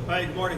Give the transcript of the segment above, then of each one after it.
Hi, good morning.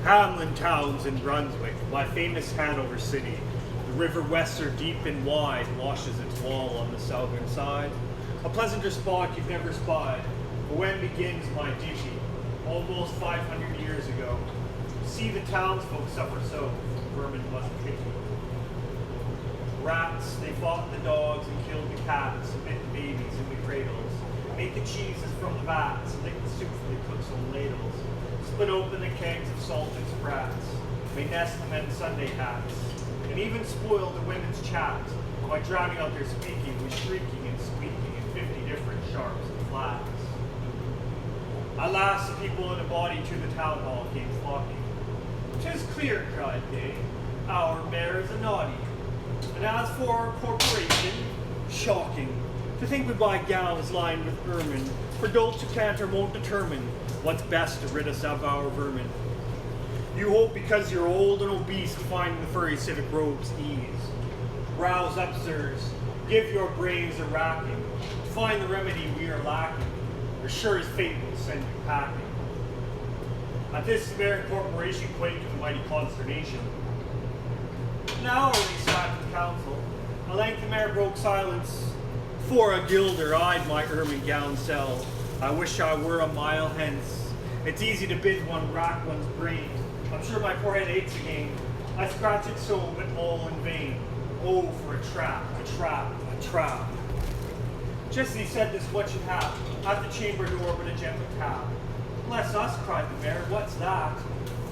Hamlin towns in Brunswick, my famous Hanover city. The river Weser, deep and wide, washes its wall on the southern side. A pleasanter spot you've never spied. But when begins my duty? Almost 500 years ago. See the townsfolk suffer so, vermin must pity. Rats, they fought the dogs and killed the cats, bit the babies in the cradles, made the cheeses from the vats, licked the soup from the cooks on ladles, split open the kegs of salted sprats, made nest the men's Sunday hats, and even spoiled the women's chats by drowning out their speaking with shrieking and squeaking in 50 different sharps and flats. Alas, the people in a body to the town hall came flocking. "'Tis clear," cried they, "our mayor is a naughty. And as for our corporation, shocking, to think we buy gowns lined with ermine, for dolce canter won't determine what's best to rid us of our vermin. You hope because you're old and obese to find in the furry civic robes ease. Rouse up, sirs, give your brains a racking, to find the remedy we are lacking, or sure as fate will send you packing." At this, the mayor and corporation quaked with mighty consternation. An hour we sat in council. At length the mayor broke silence. "For a guilder I'd my ermine gown sell. I wish I were a mile hence. It's easy to bid one rack one's brain. I'm sure my poor head aches again. I scratch it so, but all in vain. Oh, for a trap, a trap, a trap." Just as he said this, what should happen? At the chamber door but a gentle tap. "Bless us," cried the mayor, "what's that?"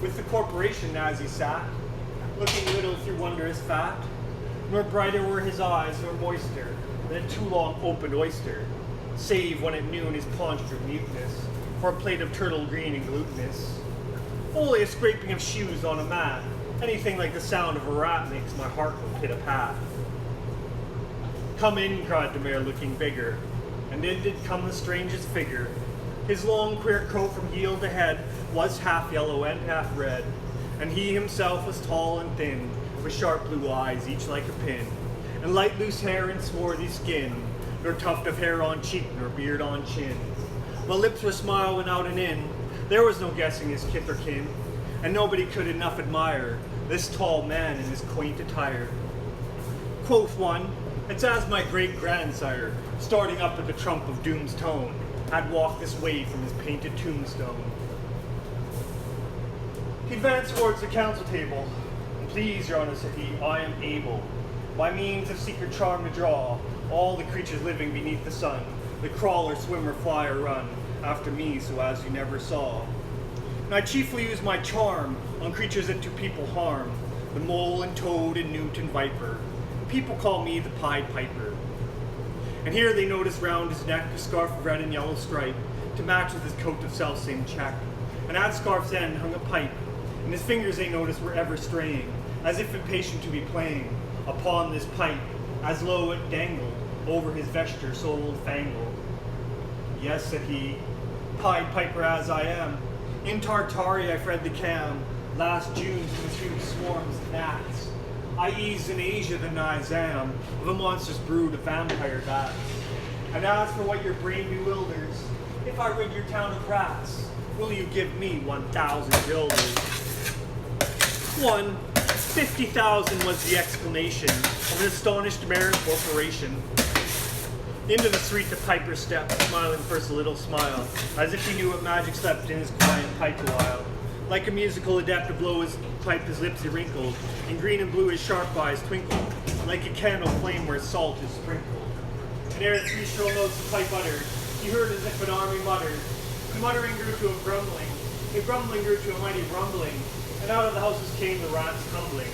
With the corporation as he sat, looking little through wondrous fat, nor brighter were his eyes, nor moister than a too long opened oyster, save when at noon his paunch drew muteness, for a plate of turtle green and glutinous. Only a scraping of shoes on a mat, anything like the sound of a rat makes my heart go pit-a-pat. "Come in," cried the mayor, looking bigger, and in did come the strangest figure. His long queer coat from heel to head was half yellow and half red, and he himself was tall and thin, with sharp blue eyes, each like a pin, and light loose hair and swarthy skin, nor tuft of hair on cheek, nor beard on chin. While lips were smiling out and in, there was no guessing his kith or kin, and nobody could enough admire this tall man in his quaint attire. Quoth one, "It's as my great-grandsire, starting up at the trump of doom's tone, had walked this way from his painted tombstone." He advanced towards the council table. "Please, your honor," said he, "I am able, by means of secret charm to draw, all the creatures living beneath the sun, that crawl or swim or fly or run, after me so as you never saw. And I chiefly use my charm on creatures that to people harm, the mole and toad and newt and viper. People call me the Pied Piper." And here they noticed round his neck a scarf of red and yellow stripe, to match with his coat of self-same check. And at scarf's end hung a pipe, and his fingers they noticed were ever straying, as if impatient to be playing upon this pipe, as low it dangled over his vesture so old-fangled. "Yes," said he, "Pied Piper as I am, in Tartary I fed the cam, last June from the huge swarms of gnats. I eased in Asia the Nizam of a monstrous brood of vampire bats. And as for what your brain bewilders, if I rid your town of rats, will you give me 1,000 guilders?" 50,000 was the exclamation of an astonished mayor and corporation. Into the street the piper stepped, smiling first a little smile, as if he knew what magic slept in his quiet pipe a while. Like a musical adept to blow his pipe, his lips he wrinkled, and green and blue his sharp eyes twinkled, like a candle flame where salt is sprinkled. And ere the 3 shrill notes the pipe uttered, he heard as if an army muttered. The muttering grew to a grumbling grew to a mighty rumbling, and out of the houses came the rats tumbling.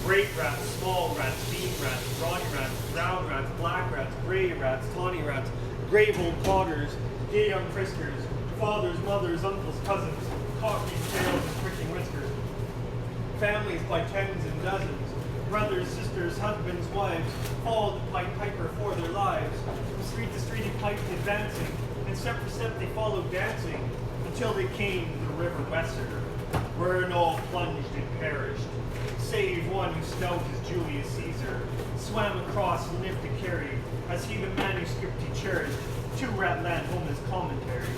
Great rats, small rats, bean rats, brawny rats, brown rats, black rats, gray rats, tawny rats, grave old potters, gay young friskers, fathers, mothers, uncles, cousins, cocking tails and pricking whiskers. Families by tens and dozens, brothers, sisters, husbands, wives, followed the Pied Piper for their lives. From street to street he piped advancing, and step for step they followed dancing, until they came to the river Weser, wherein all plunged and perished, save one who stout as Julius Caesar, swam across and lived to carry, as he the manuscript he cherished, to Ratland home as commentary.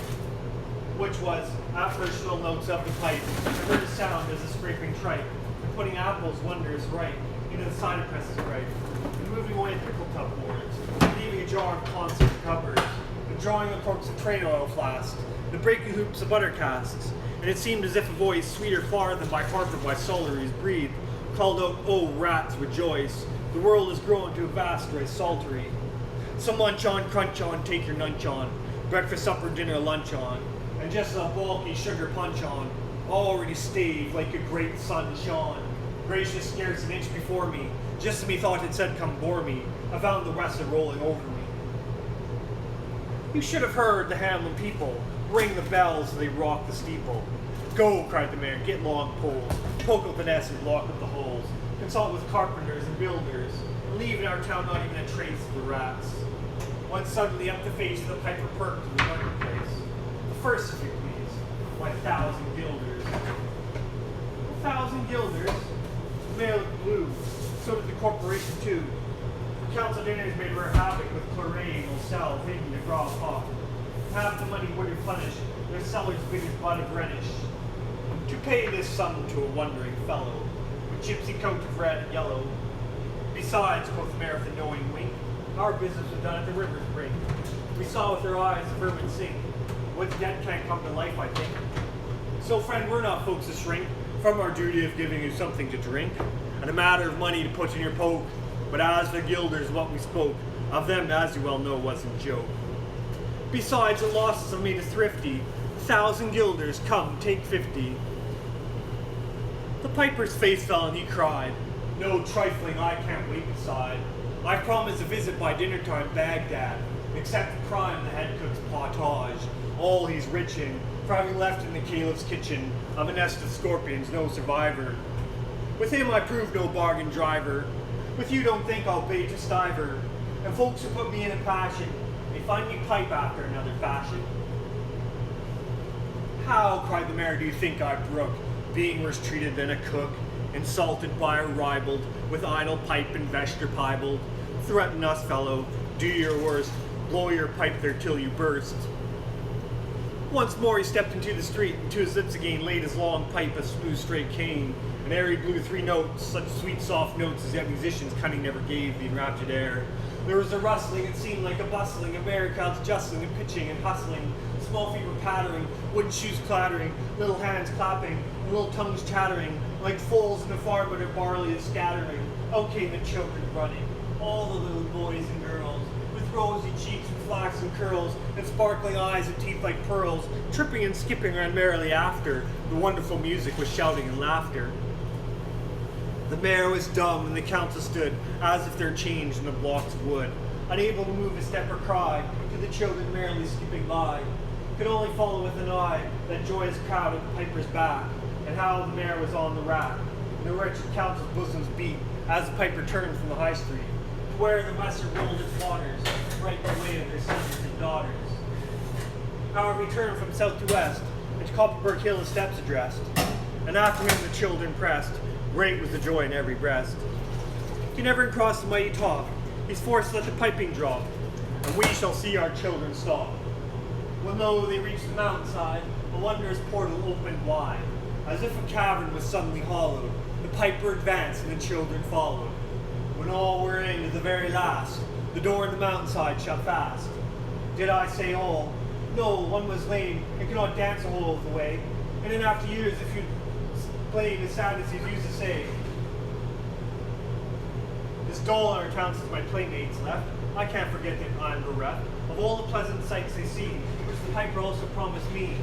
which was, at first shrill notes of the pipe, I heard a sound as a scraping tripe, and putting apples wonders right into the cider presses bright, and moving away pickle tub boards, leaving a jar of concert cupboards, and drawing the corks of train oil flasks, the breaking hoops of butter casks, and it seemed as if a voice, sweeter far than by harp or by sculleries breathed, called out, "Oh, rats, rejoice! The world has grown to a vast race saltery. So munch on, crunch on, take your nunch on, breakfast, supper, dinner, lunch on, and just a bulky sugar punch on, already staved like a great sun shone, gracious scarce an inch before me, just as me thought it said come bore me, I found the rest a rolling over me." You should have heard the Hamlin people ring the bells as they rock the steeple. "Go," cried the mayor, "get long poles, poke out the nests and block up the holes, consult with carpenters and builders, and leave in our town not even a trace of the rats." When suddenly up the face of the piper perked in the marketplace. "The first, if you please, why 1,000 guilders." 1,000 guilders? The mayor looked blue, so did the corporation too. The council dinners made rare havoc with chlorine, sell, thinking to draw a pot. Half the money would replenish their cellars big as bud of Rhenish. To pay this sum to a wondering fellow, with gypsy coat of red and yellow. Besides, quoth the mayor with a knowing wink, our business was done at the river's brink. We saw with our eyes the vermin sink. What's dead can't come to life, I think. So, friend, we're not folks to shrink from our duty of giving you something to drink, and a matter of money to put in your poke. But as for guilders, what we spoke of them, as you well know, wasn't joke. Besides, the losses have made us thrifty. 1,000 guilders, come, take 50. The piper's face fell and he cried, "No trifling, I can't wait beside. I promised a visit by dinner time, Baghdad, except the crime the head cook's pottage. All he's rich in, for having left in the caliph's kitchen of a nest of scorpions, no survivor. With him I proved no bargain driver. With you don't think I'll bait to stiver. And folks who put me in a passion, they find me pipe after another fashion." "How," cried the mayor, "do you think I brook being worse treated than a cook, insulted by a ribald, with idle pipe and vesture piebald? Threaten us, fellow, do your worst, blow your pipe there till you burst." Once more he stepped into the street, and to his lips again laid his long pipe, a smooth straight cane, and ere he blew 3 notes, such sweet soft notes as yet musicians cunning never gave the enraptured air. There was a rustling, it seemed like a bustling, of merry crowds justling and pitching and hustling, small feet were pattering, wooden shoes clattering, little hands clapping, and little tongues chattering, like foals in a farm where their barley is scattering. Out came the children running, all the little boys and girls, with rosy cheeks and flaxen curls, and sparkling eyes and teeth like pearls, tripping and skipping ran merrily after the wonderful music with shouting and laughter. The mayor was dumb, and the council stood as if they're changed in the blocks of wood, unable to move a step or cry to the children merrily skipping by. Could only follow with an eye that joyous crowd at the piper's back, and how the mayor was on the rack, and the wretched council's bosoms beat as the piper turned from the high street, to where the Weser rolled its waters, right the way of their sons and daughters. However, he turned from south to west, and to Copperberg Hill his steps addressed, and after him the children pressed. Great was the joy in every breast. He never crossed the mighty top, he's forced to let the piping drop, and we shall see our children stop. When lo, they reached the mountainside, a wondrous portal opened wide, as if a cavern was suddenly hollowed. The piper advanced and the children followed. When all were in to the very last, the door in the mountainside shut fast. Did I say all? No, one was lame and could not dance a whole of the way, and in after years, if you'd playing as sad as he used to say, "It's dull in our town since my playmates left. I can't forget that I'm bereft of all the pleasant sights they see, which the piper also promised me.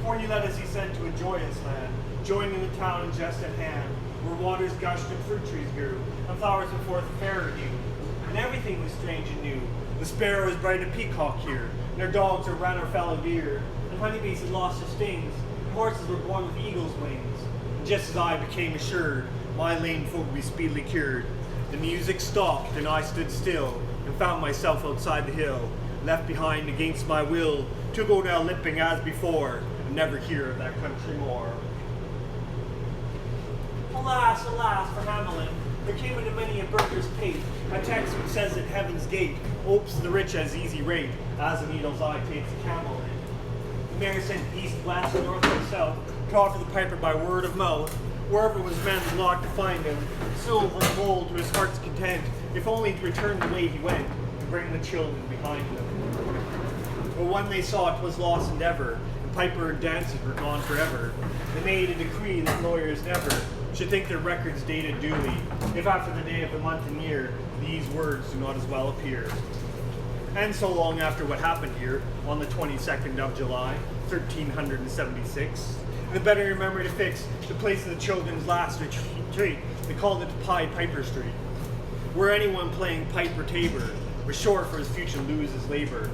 For he led us, he said, to a joyous land, joining the town and just at hand, where waters gushed and fruit trees grew, and flowers went forth a fairer hue. And everything was strange and new. The sparrow is bright a peacock here, and our dogs are ran our fallow deer, and honeybees had lost their stings, and horses were born with eagle's wings. Just as I became assured, my lame foot would be speedily cured. The music stopped, and I stood still, and found myself outside the hill, left behind against my will, to go now limping as before, and never hear of that country more." Alas, alas, for Hamelin, there came into many a burgher's pate a text which says that heaven's gate opes to the rich as easy rate, as a needle's eye takes a camel in. The mayor sent east, west, north, and south to offer the piper by word of mouth. Wherever was man's lot to find him, silver and gold to his heart's content, if only to return the way he went, and bring the children behind him. But when they saw 'twas lost endeavor, and piper and dances were gone forever, they made a decree that lawyers never should think their records dated duly, if after the day of the month and year, these words do not as well appear. And so long after what happened here, on the 22nd of July, 1376, the better remember to fix the place of the children's last retreat. They called it Pied Piper Street, where anyone playing pipe or tabor was sure for his future lose his labor.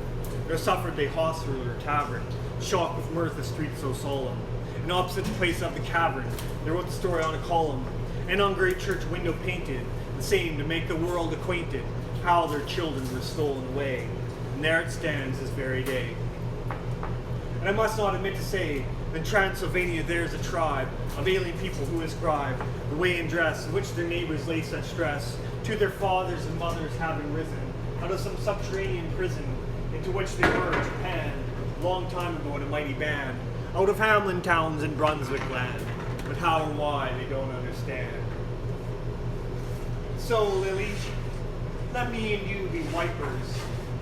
Nor suffered they hostel or tavern, shocked with mirth a street so solemn. And opposite the place of the cavern, they wrote the story on a column, and on great church window painted, the same to make the world acquainted, how their children were stolen away. And there it stands this very day. And I must not omit to say, in Transylvania there's a tribe of alien people who ascribe the way and dress in which their neighbors lay such stress to their fathers and mothers having risen out of some subterranean prison into which they were Japan, long time ago in a mighty band, out of Hamlin towns in Brunswick land, but how or why they don't understand. So, Lily, let me and you be wipers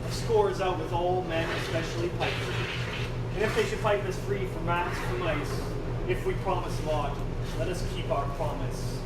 of scores out with all men, especially pipers. And if they should pipe us free from rats, from mice, if we promise aught, let us keep our promise.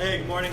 Hey, good morning.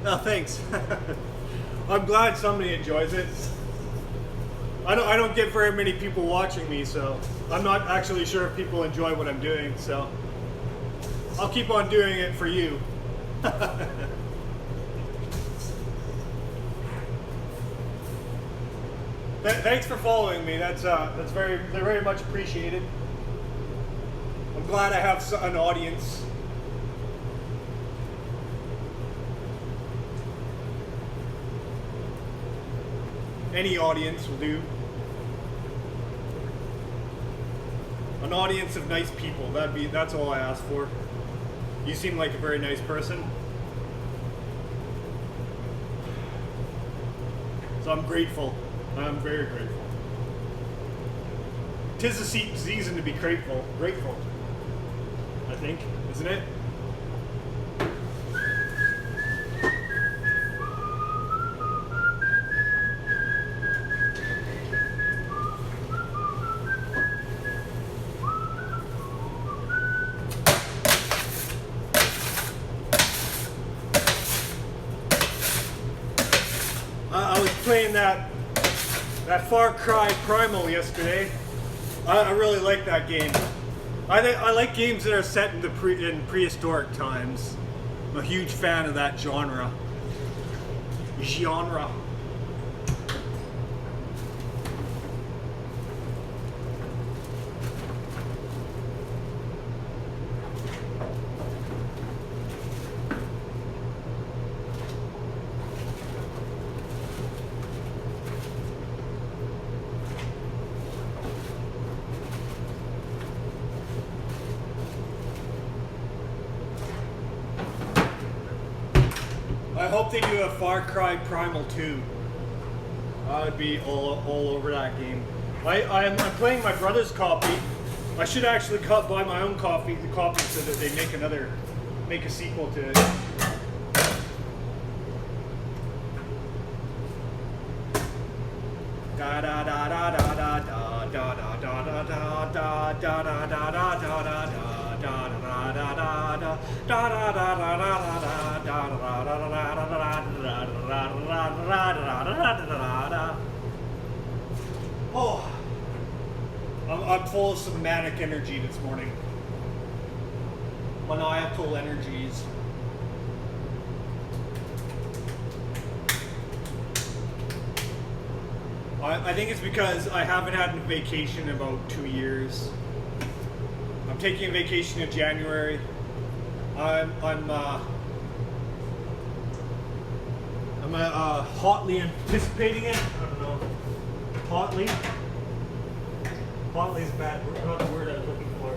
No, thanks. I'm glad somebody enjoys it. I don't get very many people watching me, so I'm not actually sure if people enjoy what I'm doing, so I'll keep on doing it for you. Thanks for following me. That's very much appreciated. I'm glad I have an audience. Any audience will do. An audience of nice people. That's all I ask for. You seem like a very nice person. So I'm grateful. I'm very grateful. 'Tis the season to be grateful. Grateful. I think, isn't it? I was playing that Far Cry Primal yesterday. I really like that game. I like games that are set in prehistoric times. I'm a huge fan of that genre. I hope they do a Far Cry Primal 2. I would be all over that game. I'm playing my brother's copy. I should actually buy my own copy so that they make a sequel to it. Da da da da da da da da da da da da da da da da da da. Oh, I'm full of some manic energy this morning. Maniacal energies. I think it's because I haven't had a vacation in about 2 years. I'm taking a vacation in January. I'm hotly anticipating it. I don't know. Hotly. Hotly is bad. Not the word I was looking for.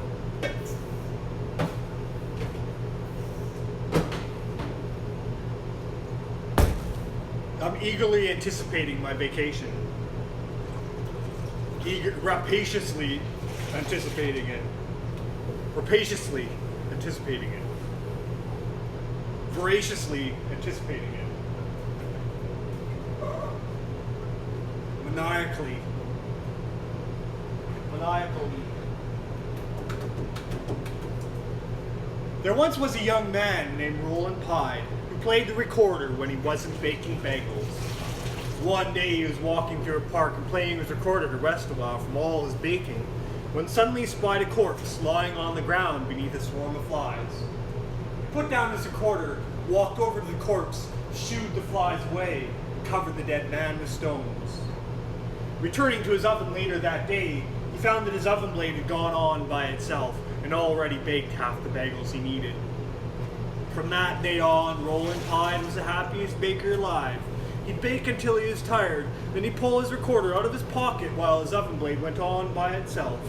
I'm eagerly anticipating my vacation. Rapaciously anticipating it. Rapaciously anticipating it. Voraciously anticipating it. Maniacally. There once was a young man named Roland Pide who played the recorder when he wasn't baking bagels. One day he was walking through a park and playing his recorder to rest a while from all his baking, when suddenly he spied a corpse lying on the ground beneath a swarm of flies. He put down his recorder, walked over to the corpse, shooed the flies away, and covered the dead man with stones. Returning to his oven later that day, he found that his oven blade had gone on by itself and already baked half the bagels he needed. From that day on, Roland Pide was the happiest baker alive. He'd bake until he was tired, then he'd pull his recorder out of his pocket while his oven blade went on by itself.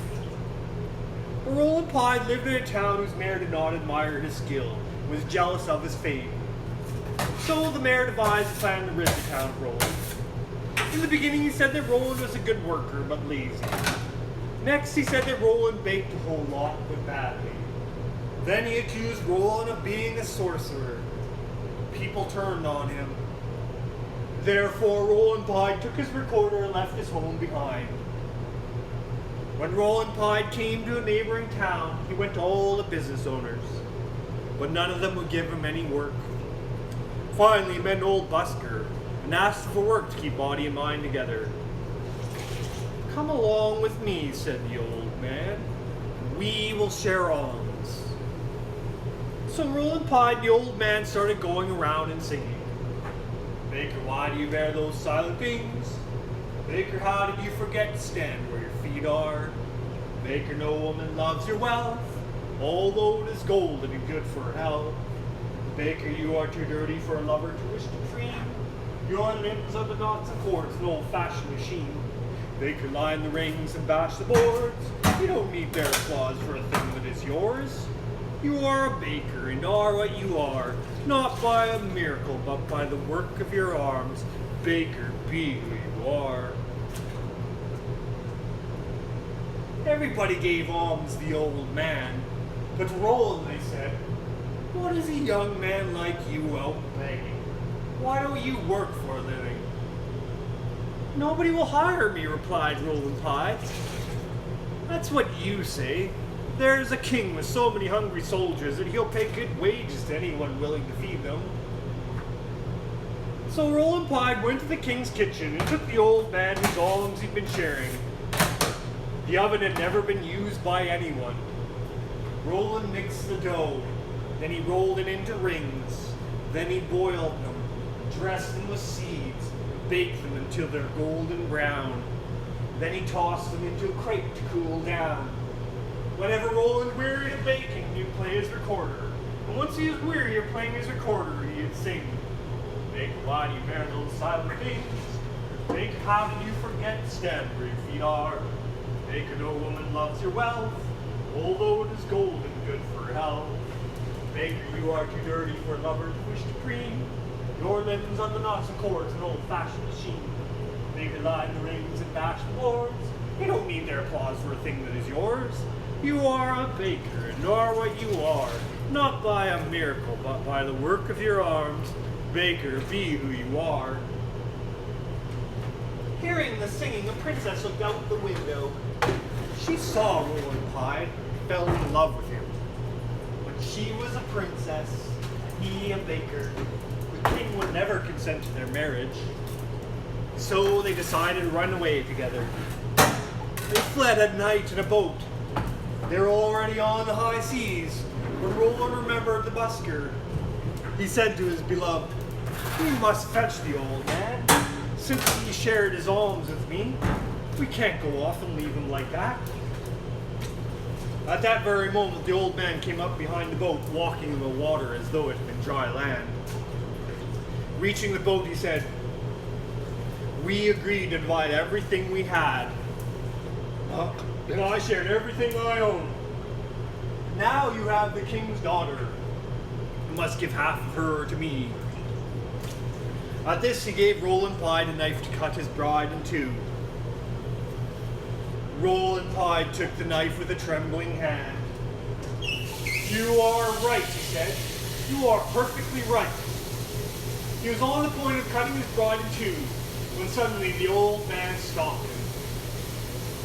But Roland Pide lived in a town whose mayor did not admire his skill and was jealous of his fame. So the mayor devised a plan to rid the town of Roland. In the beginning he said that Roland was a good worker, but lazy. Next he said that Roland baked a whole lot, but badly. Then he accused Roland of being a sorcerer. People turned on him. Therefore, Roland Pide took his recorder and left his home behind. When Roland Pide came to a neighboring town, he went to all the business owners, but none of them would give him any work. finally met an old busker and asked for work to keep body and mind together. "Come along with me," said the old man. "We will share alms." So Roland Pie and the old man started going around and singing. "Baker, why do you bear those silent things? Baker, how did you forget to stand where your feet are? Baker, no woman loves your wealth, although it is golden and good for her health. Baker, you are too dirty for a lover to wish to free. Your limbs are the knots and cords, an old-fashioned machine. Baker, line the rings and bash the boards. You don't need their applause for a thing that is yours. You are a baker and are what you are, not by a miracle, but by the work of your arms. Baker, be who you are." Everybody gave alms to the old man, but to Roland they said, "What is a young man like you out begging? Why don't you work for a living?" "Nobody will hire me," replied Roland Pie. "That's what you say. There's a king with so many hungry soldiers that he'll pay good wages to anyone willing to feed them." So Roland Pie went to the king's kitchen and took the old man whose alms he'd been sharing. The oven had never been used by anyone. Roland mixed the dough, then he rolled it into rings, then he boiled them, dressed them with seeds, baked them until they're golden brown. Then he tossed them into a crate to cool down. Whenever Roland wearied of baking, he'd play his recorder. And once he was weary of playing his recorder, he'd sing, "Baker, why do you bear those silent things? Baker, how did you forget to stand where your feet are? Baker, no woman loves your wealth, although it is gold and good for her health. Baker, you are too dirty for a lover to wish to preen. Your limbs are the knots and cords, an old-fashioned machine. Baker, line the rings and bash the boards. You don't need their applause for a thing that is yours. You are a baker, and are what you are, not by a miracle, but by the work of your arms. Baker, be who you are." Hearing the singing, a princess looked out the window. She saw Roland Pie, fell in love with him. But she was a princess, and he a baker. The king would never consent to their marriage. So they decided to run away together. They fled at night in a boat. They were already on the high seas when Roland remembered the busker. He said to his beloved, "We must fetch the old man. Since he shared his alms with me, we can't go off and leave him like that." At that very moment, the old man came up behind the boat, walking in the water as though it had been dry land. Reaching the boat, he said, "We agreed to divide everything we had, and I shared everything I owned. Now you have the king's daughter. You must give half of her to me." At this, he gave Roland Pie the knife to cut his bride in two. Roland Pie took the knife with a trembling hand. "You are right," he said. "You are perfectly right." He was on the point of cutting his bride in two when suddenly the old man stopped him.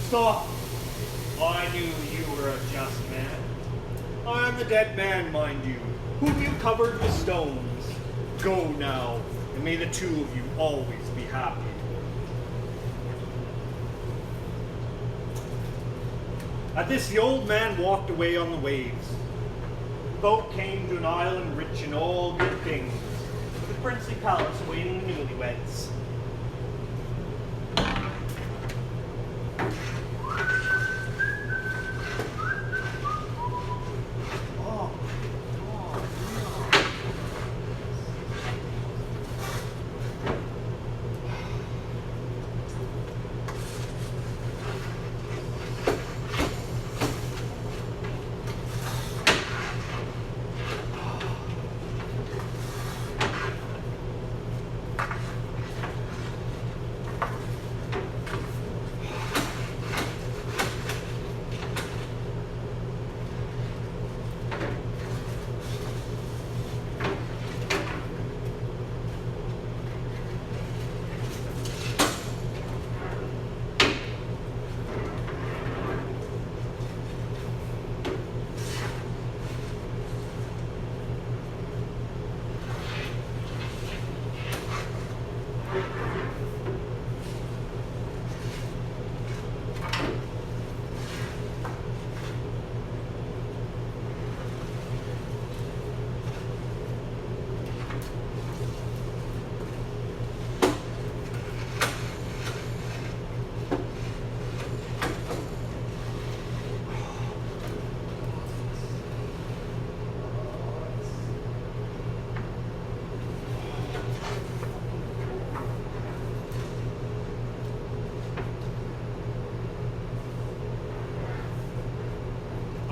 "Stop! I knew you were a just man. I am the dead man, mind you, whom you covered with stones. Go now, and may the two of you always be happy." At this, the old man walked away on the waves. The boat came to an island rich in all good things, with a princely palace awaiting the newlyweds.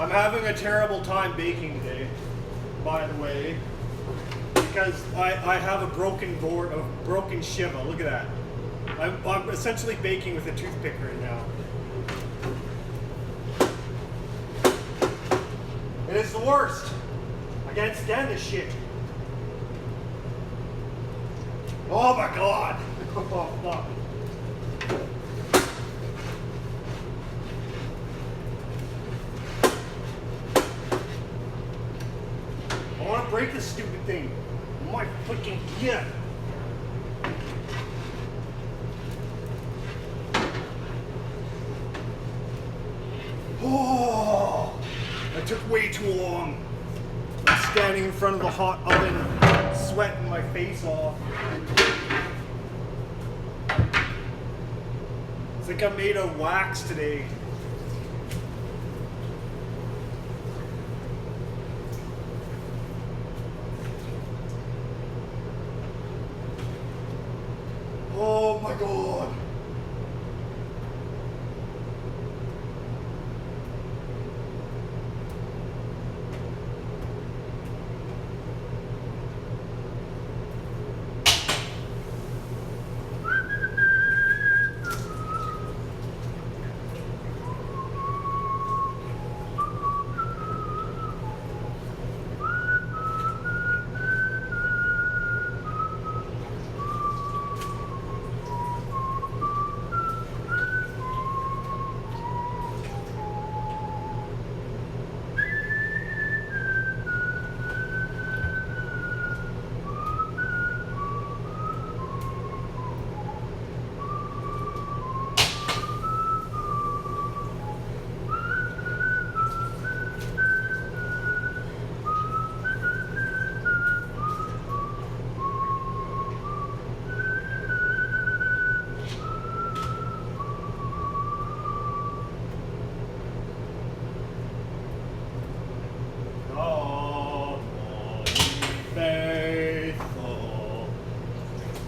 I'm having a terrible time baking today, by the way, because I have a broken board, a broken shiva. Look at that. I'm essentially baking with a toothpick right now. It is the worst. I can't stand this shit. Oh my god. Oh fuck. I want to break this stupid thing. My freaking yeah. Oh, that took way too long. I'm standing in front of the hot oven, sweating my face off. It's like I'm made of wax today. Oh my god.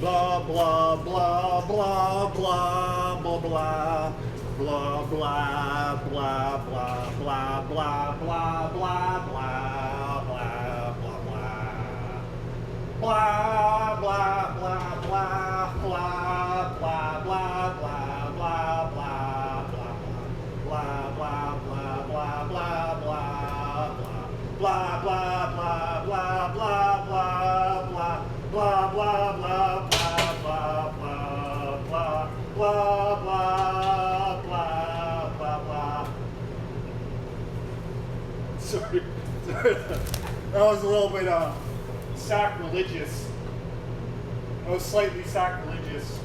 Blah blah blah blah blah blah blah blah blah blah blah blah blah blah blah blah blah blah blah blah Sorry, that was a little bit sacrilegious. That was slightly sacrilegious,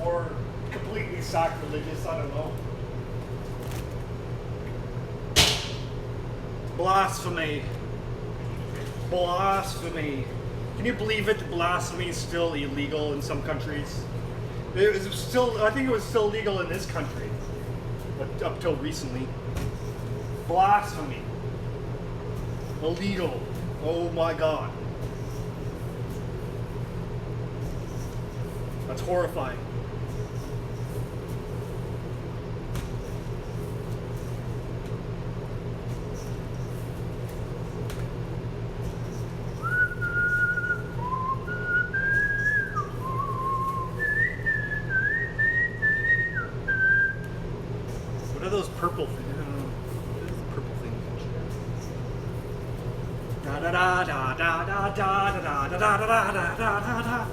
or completely sacrilegious. I don't know. Blasphemy. Blasphemy. Can you believe it? Blasphemy is still illegal in some countries. It was still, I think it was still legal in this country, but up till recently. Blasphemy. Illegal. Oh my god. That's horrifying. What are those purple things? What is the purple thing? Da da da da da da da da da da da da da da.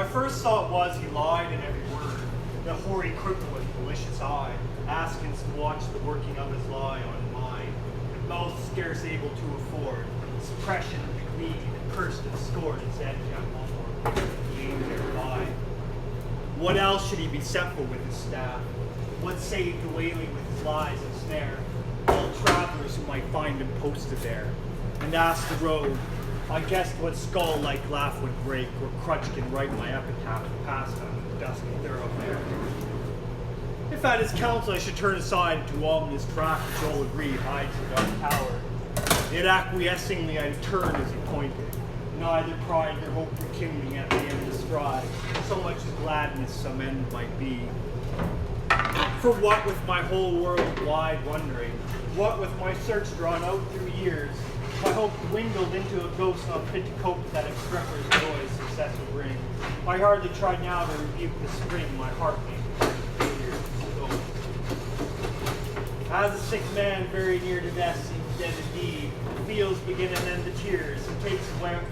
first thought was he lied in every word, the hoary cripple with malicious eye, asking us to watch the working of his lie on mine, with mouth scarce able to afford, suppression of the greed, cursed and scored his edge at one more gain thereby. What else should he be set for with his staff? What saved the wailing with his lies and snare? All travelers who might find him posted there, and asked the road, I guessed what skull-like laugh would break, or crutch can write my epitaph past on the dusky thoroughfare. If at his counsel I should turn aside to ominous track which all agree hides the dark tower, yet acquiescingly I'd turn as he pointed, neither pride nor hope rekindling at the end of the stride, so much as gladness some end might be. For what with my whole world wide wondering, what with my search drawn out through years, my hope dwindled into a ghost not fit to cope with that expressive joy success would bring. I hardly tried now to rebuke the spring my heart made failure to go. As a sick man very near to death seems dead indeed, feels begin and end the tears, and takes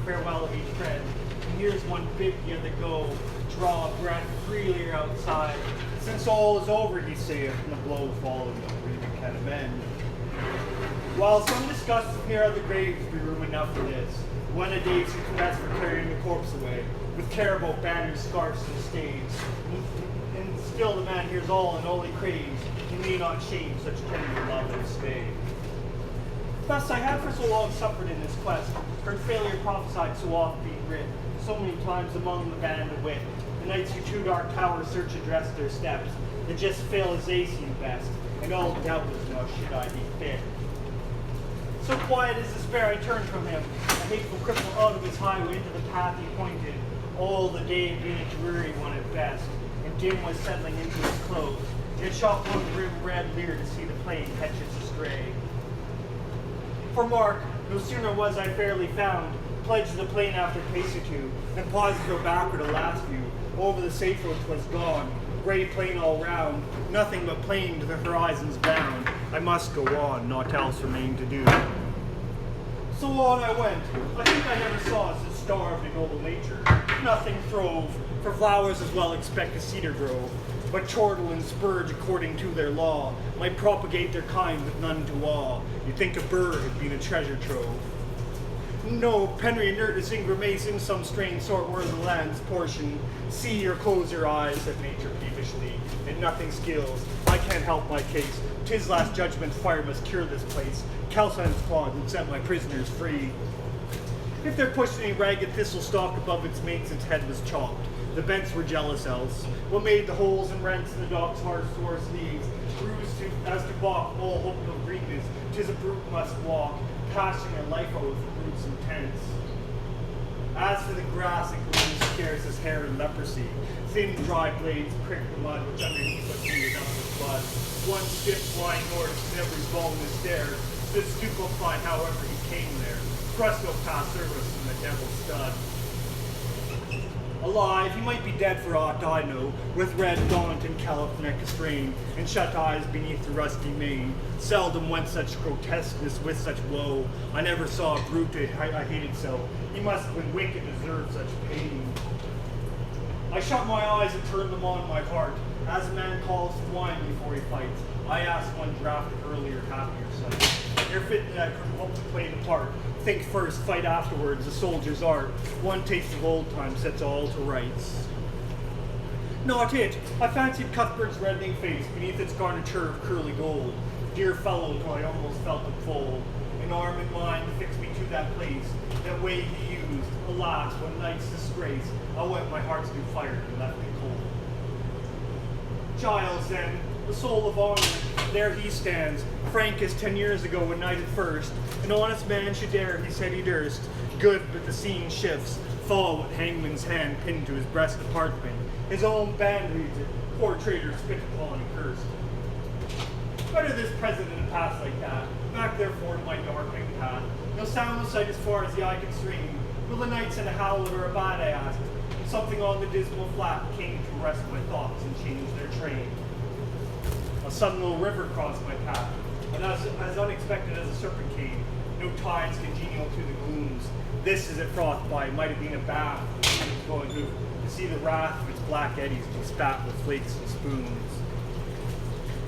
farewell of each friend, and hears one bid the other go, draw a breath freely outside. Since all is over, he saith, and the blow followed no breathing can amend. While some discuss near other graves be room enough for this, when a day seems best for carrying the corpse away, with care about banners, scarfs, and staves. And still the man hears all and only craves, he may not shame such tender love and stay. Thus I have for so long suffered in this quest, heard failure prophesied so oft being writ, so many times among the band of wit. The knights who to dark towers search address their steps, that just fail as they seem best, and all doubtless now should I be fit. So quiet as despair I turned from him, a hateful cripple out of his highway into the path he pointed, all the day being a dreary one at best, and dim was settling into his clothes, yet shot one grim red leer to see the plain catch its astray. For mark, no sooner was I fairly found, pledged the plain after pace or two, and paused to go backward a last view, over the safe road 'twas gone, gray plain all round, nothing but plain to the horizon's bound. I must go on, naught else remained to do. So on I went. I think I never saw such starved and noble nature. Nothing throve, for flowers as well expect a cedar grove, but chortle and spurge according to their law, might propagate their kind with none to awe. You'd think a bird had been a treasure trove. No, Penry inert as Ingramace in some strange sort were the land's portion. See or close your eyes, said nature peevishly, and nothing skills. I can't help my case. 'Tis last judgment fire must cure this place. Calcine's clawed and set my prisoners free. If there pushed any ragged thistle stalk above its mates, its head was chopped. The bents were jealous else. What made the holes and rents in the dock's hard sore sleeves? Bruised as to balk all hope of greenness. 'Tis a brute must walk, passing their life out with brutes intense. As for the grass, it gleams scarce as hair in leprosy. Thin, dry blades prick the mud which underneath was heated up with blood. One stiff, blind horse, every bone is there, stood stupefied however he came there. Thrust no past service in the devil's stud. Alive, he might be dead for aught I know, with red gaunt and callous neck astrain, and shut eyes beneath the rusty mane. Seldom went such grotesqueness with such woe. I never saw a brute I hated so. He must, when wicked, deserve such pain. I shut my eyes and turned them on my heart, as a man calls to wine before he fights. I asked one draft of earlier, happier sight. Ere fit that I could hope to play the part. Think first, fight afterwards, a soldier's art. One taste of old time sets all to rights. Not it. I fancied Cuthbert's reddening face beneath its garniture of curly gold. Dear fellow, till I almost felt him fold. An arm in mine fixed me to that place. That way he used. Alas, one night's disgrace. I wet my heart's new fire and left me cold. Giles, then, the soul of honor, there he stands, frank as 10 years ago when knighted first. An honest man should dare, he said he durst. Good, but the scene shifts. Fall with hangman's hand pinned to his breast apartment. His own band reads it. Poor traitor spit upon and cursed. Better this present in a past like that. Back therefore to my darkening path. No soundless sight as far as the eye can stream. Will the night send a howlet or a bat, I asked. And something on the dismal flat came to arrest my thoughts and change their train. A sudden little river crossed my path, and as unexpected as a serpent came. No tides congenial to the glooms. This, as it frothed by, might have been a bath. Going who to see the wrath of its black eddies be spat with flakes and spoons.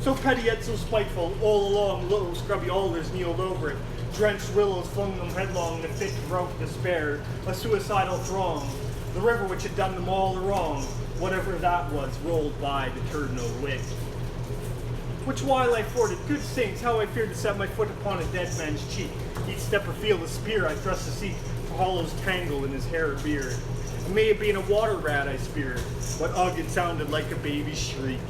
So petty yet so spiteful, all along little scrubby alders kneeled over it. Drenched willows flung them headlong in the thick rope despair, a suicidal throng. The river which had done them all the wrong, whatever that was, rolled by, deterred no whit. Which while I forded, good saints, how I feared to set my foot upon a dead man's cheek. Each step or feel the spear I thrust to seek, for hollows tangle in his hair or beard. It may have been a water rat I speared, but ugh, it sounded like a baby's shriek.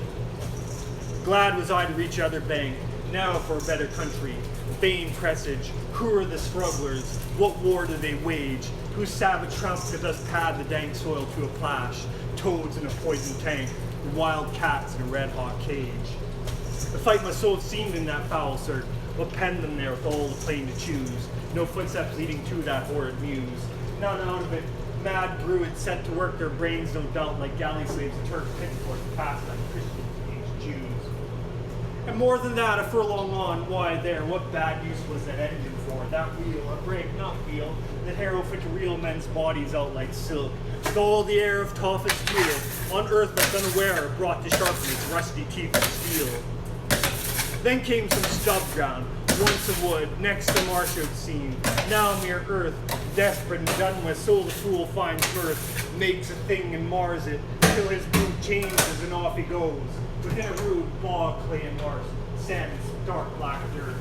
Glad was I to reach other bank, now for a better country. Vain presage, who are the strugglers? What war do they wage? Whose savage tramp could thus pad the dank soil to a plash? Toads in a poisoned tank, and wild cats in a red-hot cage. The fight must so have seemed in that foul cirque. What penned them there with all the plain to choose? No footsteps leading to that horrid muse. None out of it, mad Druids set to work their brains, no doubt, like galley slaves the Turk pitchfork to pass like Christians against Jews. And more than that, a furlong on, why there, what bad use was that engine for? That wheel, a brake, not wheel, that harrow fit to reel men's bodies out like silk. With all the air of toughest steel, on earth but unaware, brought to sharpen its rusty teeth of steel. Then came some stub ground, once a wood, next a marsh it seemed, now mere earth, desperate and done with, so the fool finds mirth, makes a thing and mars it, till his mood changes and off he goes. Within a rude bog, clay and marsh, sands, dark black dirt.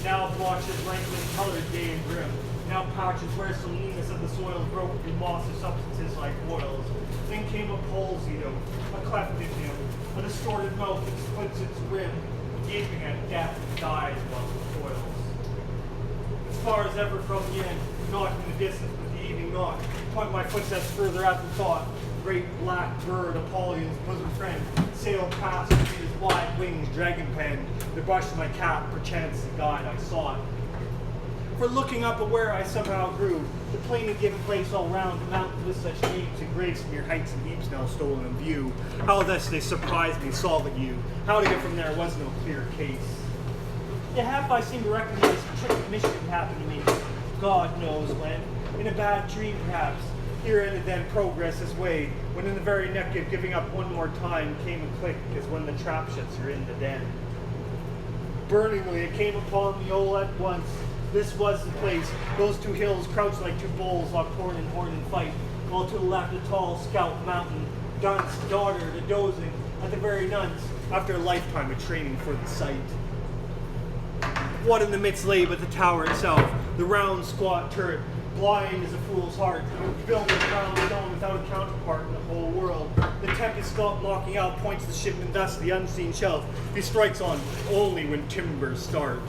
Now blotches rankly colored gay and grim, now patches where some leanness of the soil broke through moss or substances like oils. Then came a palsied oak, a cleft in him, a distorted mouth that splits its rim, gaping at death and dies while it toils. As far as ever from the end, not in the distance but the evening knock, point my footsteps further at the thought. Great black bird, Apollyon's bosom friend, sailed past with his wide wings dragon penned, the brush of my cap, perchance the guide I sought. For looking up at where I somehow grew, the plain had given place all round to mountains with such names and grace, mere heights and deeps now stolen in view. How thus they surprised me, solving you. How to get from there was no clear case. Yet half I seem to recognize a trick of mischief happened to me, God knows when, in a bad dream perhaps. Here ended then progress his way, when in the very neck of giving up one more time came a click as when the trap shuts are in the den. Burningly it came upon me all at once. This was the place. Those two hills crouched like two bulls, locked horn in fight, while to the left a tall scout mountain, dunce, daughter, to dozing at the very nunce, after a lifetime of training for the sight. What in the midst lay but the tower itself, the round squat turret, blind as a fool's heart, built with round stone without a counterpart in the whole world. The tempest stop knocking out points the shipman thus the unseen shelf he strikes on only when timbers start.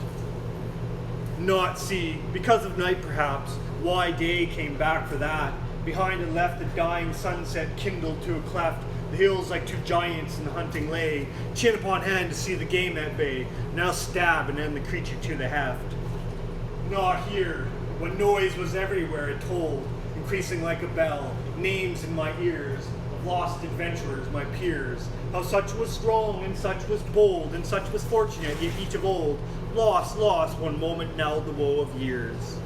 Not see, because of night perhaps, why day came back for that. Behind and left the dying sunset kindled to a cleft, the hills like two giants in the hunting lay, chin upon hand to see the game at bay, now stab and end the creature to the heft. Not here, when noise was everywhere it told, increasing like a bell, names in my ears, of lost adventurers, my peers, how such was strong and such was bold, and such was fortunate, yet each of old, lost, one moment now the woe of years.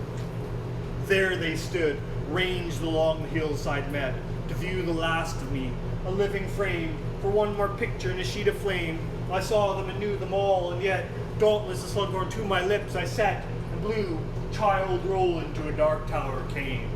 There they stood, ranged along the hillside met, to view the last of me, a living frame, for one more picture in a sheet of flame. I saw them and knew them all, and yet, dauntless the slughorn to my lips I set, and blew, child Roland to a dark tower came.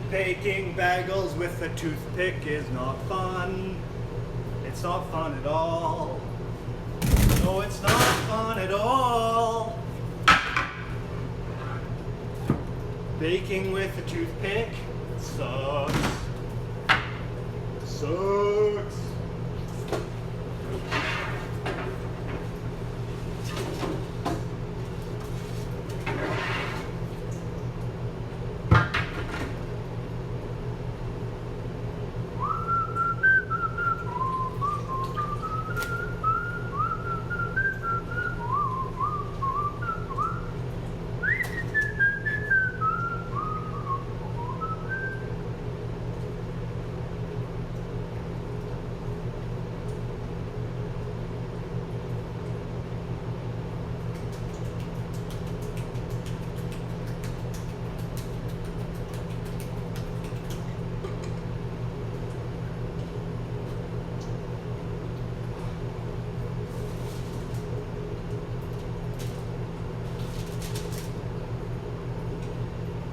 Baking bagels with a toothpick is not fun. It's not fun at all. No, it's not fun at all. Baking with a toothpick sucks. Sucks.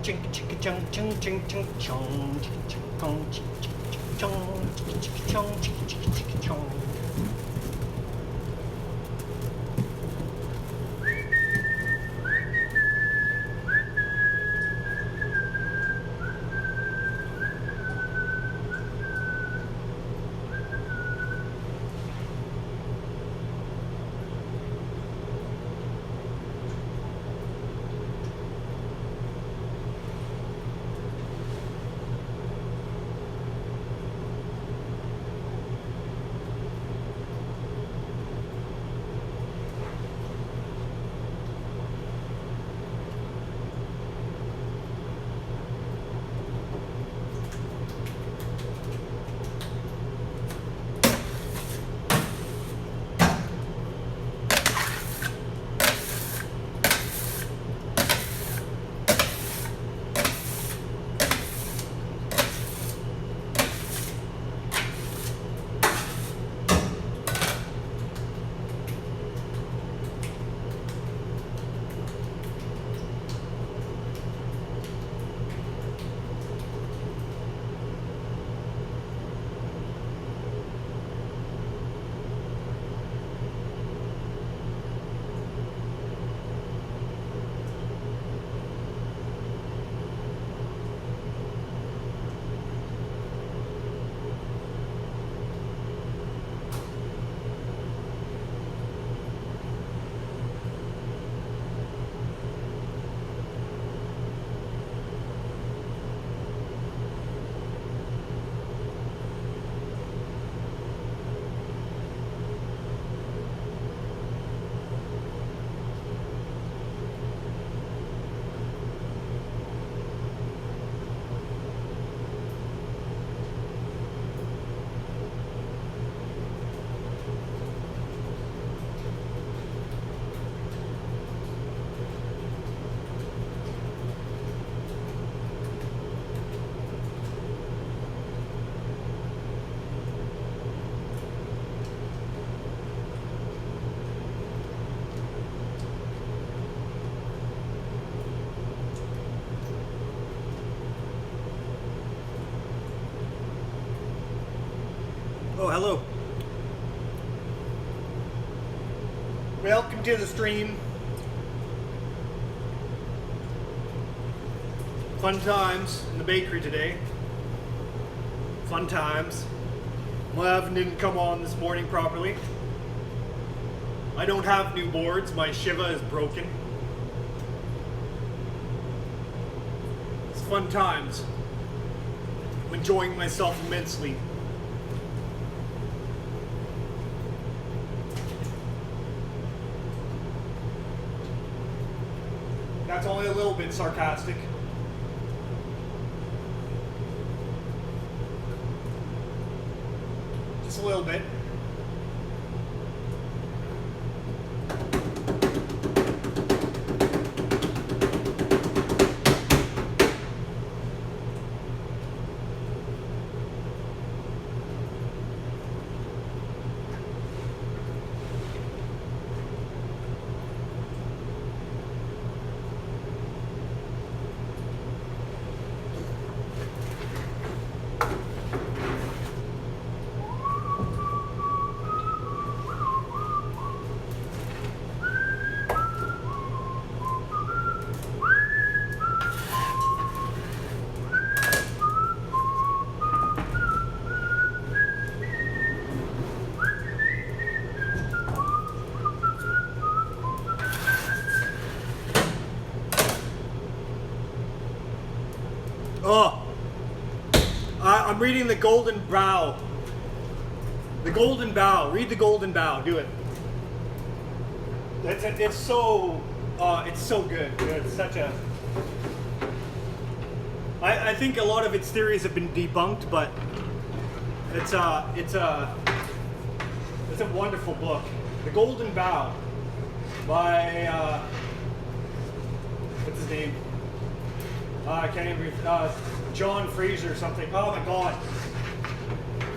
Ching ching chung chung chung chung chung chung chung chung chung chung. Oh, hello. Welcome to the stream. Fun times in the bakery today. Fun times. My oven didn't come on this morning properly. I don't have new boards. My Shiva is broken. It's fun times. I'm enjoying myself immensely. That's only a little bit sarcastic. Just a little bit. I'm reading The Golden Bough. The Golden Bough. Read The Golden Bough. Do it. It's so good. It's such a. I think a lot of its theories have been debunked, but it's a wonderful book. The Golden Bough by what's his name? I can't even read. John Fraser or something. Oh my God.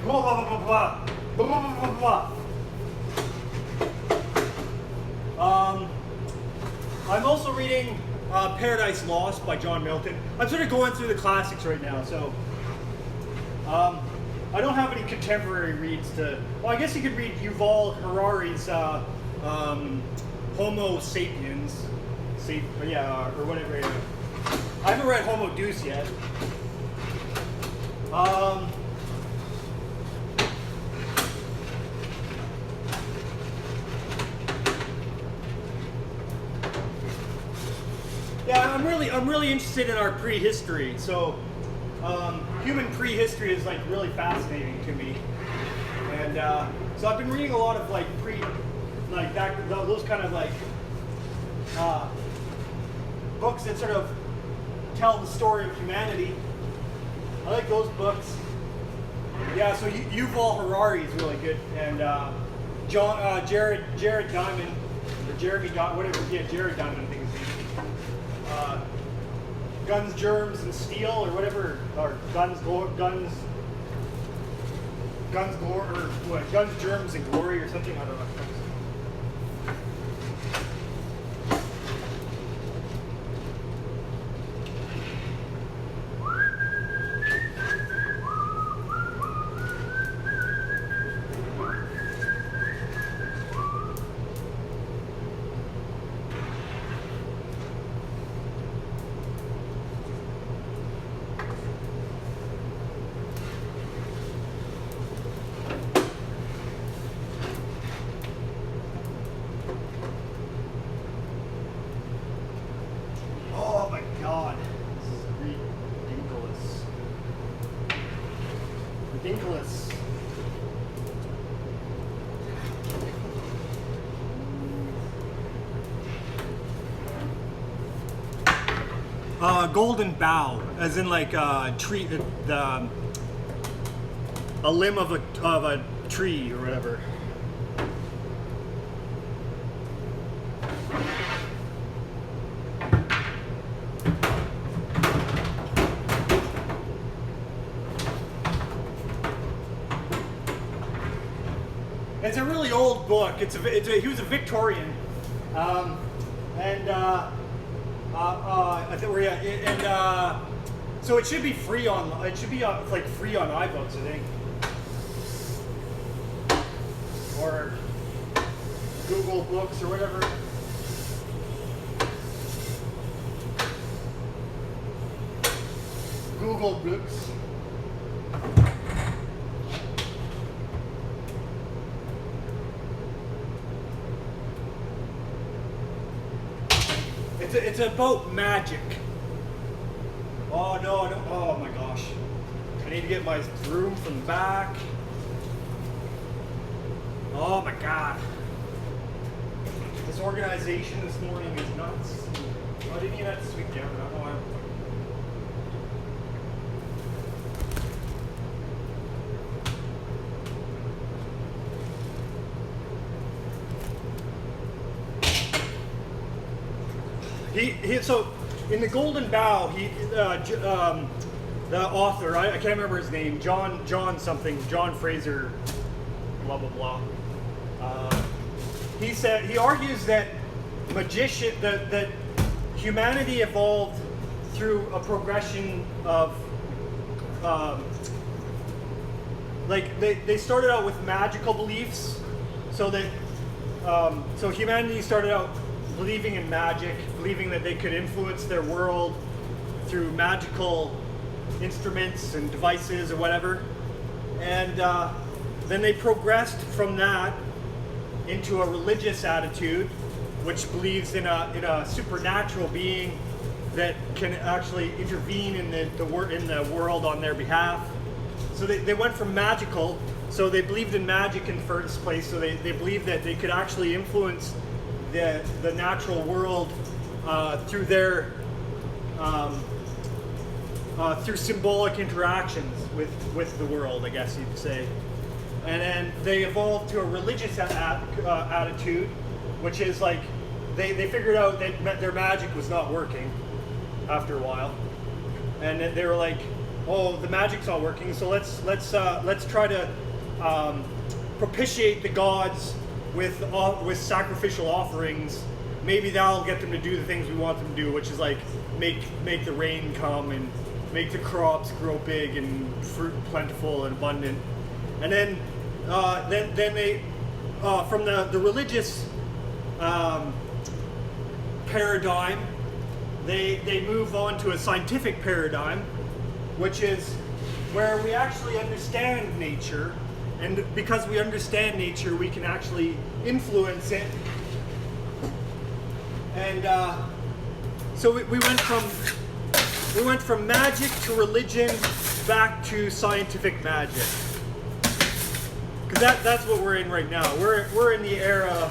Blah, blah, blah, blah, blah, blah, blah, blah, blah. I'm also reading Paradise Lost by John Milton. I'm sort of going through the classics right now, so I don't have any contemporary reads to. Well, I guess you could read Yuval Harari's Homo Sapiens, or whatever. I haven't read Homo Deus yet. Yeah, I'm really interested in our prehistory. So, human prehistory is like really fascinating to me, and so I've been reading a lot of like those kind of like books that sort of tell the story of humanity. I like those books. Yeah, so Yuval Harari is really good, and Jared Diamond, or Jeremy Diamond, whatever. Yeah, Jared Diamond, I think his name. Guns, Germs, and Steel, or whatever, or Guns, Germs, and Glory, or something. I don't know. Golden bough, as in like a tree, a limb of a tree or whatever. It's a really old book. He was a Victorian, I think we're so it should be free on. It should be like free on iBooks, I think, or Google Books or whatever. Google Books. It's about magic. Oh no, I don't, oh my gosh. I need to get my broom from the back. Oh my God. This organization this morning is nuts. Oh, I didn't even have to sweep down. I don't know why. So in The Golden Bough, the author, I can't remember his name, John Fraser, blah blah blah. He argues that that humanity evolved through a progression of they started out with magical beliefs, so that so humanity started out believing in magic, believing that they could influence their world through magical instruments and devices or whatever. And then they progressed from that into a religious attitude, which believes in a supernatural being that can actually intervene in the world on their behalf. so they went from magical, so they believed in magic in first place, so they believed that they could actually influence the natural world through their through symbolic interactions with the world, I guess you'd say. And then they evolved to a religious attitude, which is like they figured out that their magic was not working after a while, and they were like, oh, the magic's not working, so let's try to propitiate the gods with sacrificial offerings. Maybe that'll get them to do the things we want them to do, which is like make the rain come and make the crops grow big and fruit plentiful and abundant. And then they from the religious paradigm, they move on to a scientific paradigm, which is where we actually understand nature, and because we understand nature, we can actually influence it. And so we went from magic to religion back to scientific magic, because that's what we're in right now. We're in the era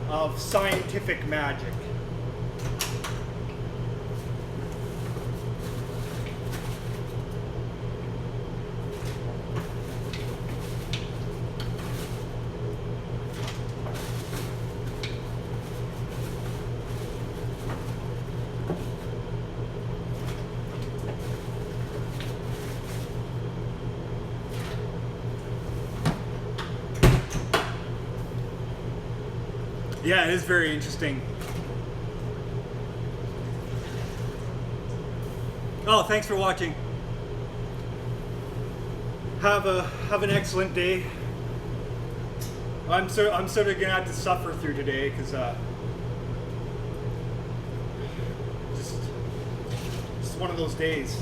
of scientific magic. Yeah, it is very interesting. Oh, thanks for watching. Have an excellent day. I'm sort of gonna have to suffer through today because just one of those days.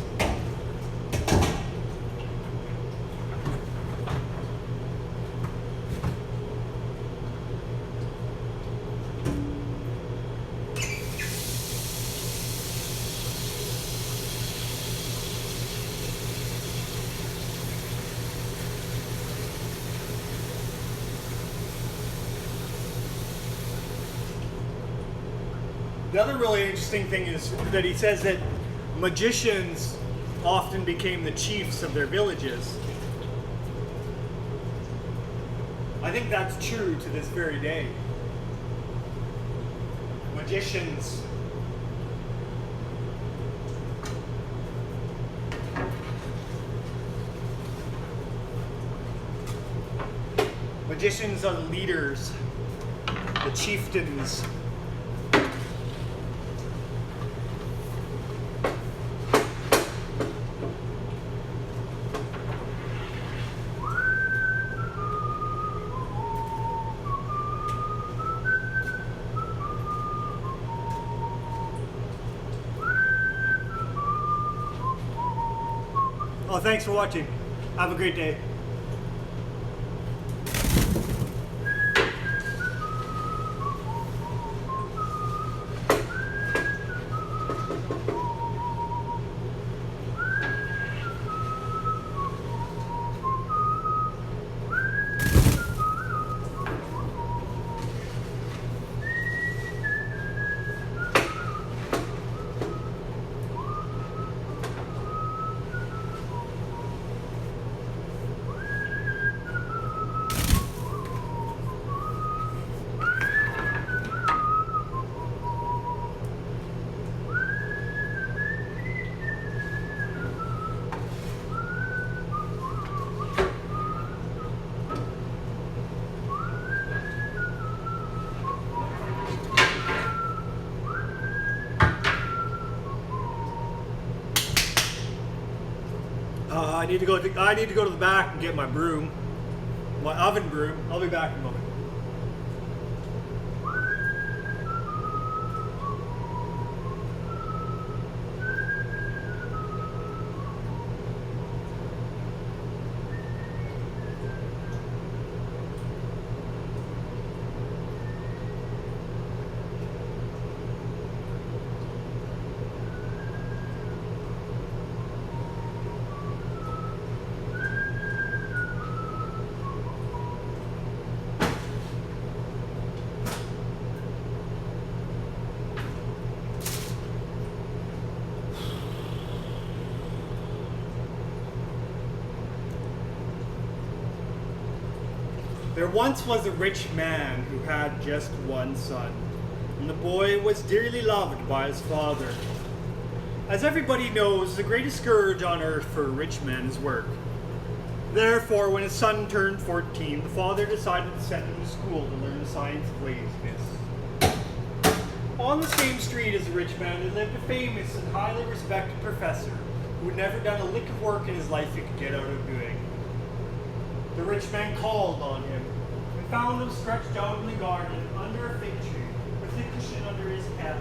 The other really interesting thing is that he says that magicians often became the chiefs of their villages. I think that's true to this very day. Magicians are the leaders, the chieftains. Oh, thanks for watching. Have a great day. I need to go to the back and get my broom, my oven broom. I'll be back in a moment. There once was a rich man who had just one son, and the boy was dearly loved by his father. As everybody knows, the greatest scourge on earth for a rich man is work. Therefore, when his son turned 14, the father decided to send him to school to learn the science of laziness. On the same street as the rich man, there lived a famous and highly respected professor who had never done a lick of work in his life he could get out of doing. The rich man called on him and found him stretched out in the garden under a fig tree with a cushion under his head,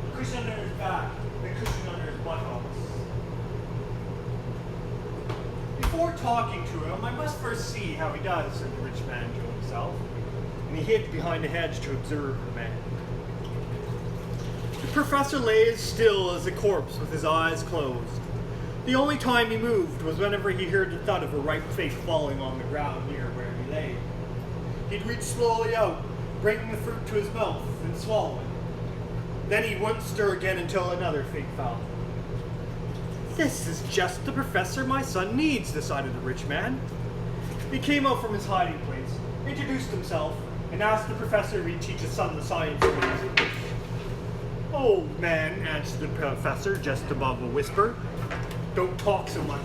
a cushion under his back, and a cushion under his buttocks. Before talking to him, I must first see how he does, said the rich man to himself, and he hid behind a hedge to observe the man. The professor lay as still as a corpse with his eyes closed. The only time he moved was whenever he heard the thud of a ripe fig falling on the ground near where he lay. He'd reach slowly out, bringing the fruit to his mouth and swallow it. Then he wouldn't stir again until another fig fell. This is just the professor my son needs, decided the rich man. He came out from his hiding place, introduced himself, and asked the professor if he'd teach his son the science of laziness. Old man, answered the professor just above a whisper. Don't talk so much.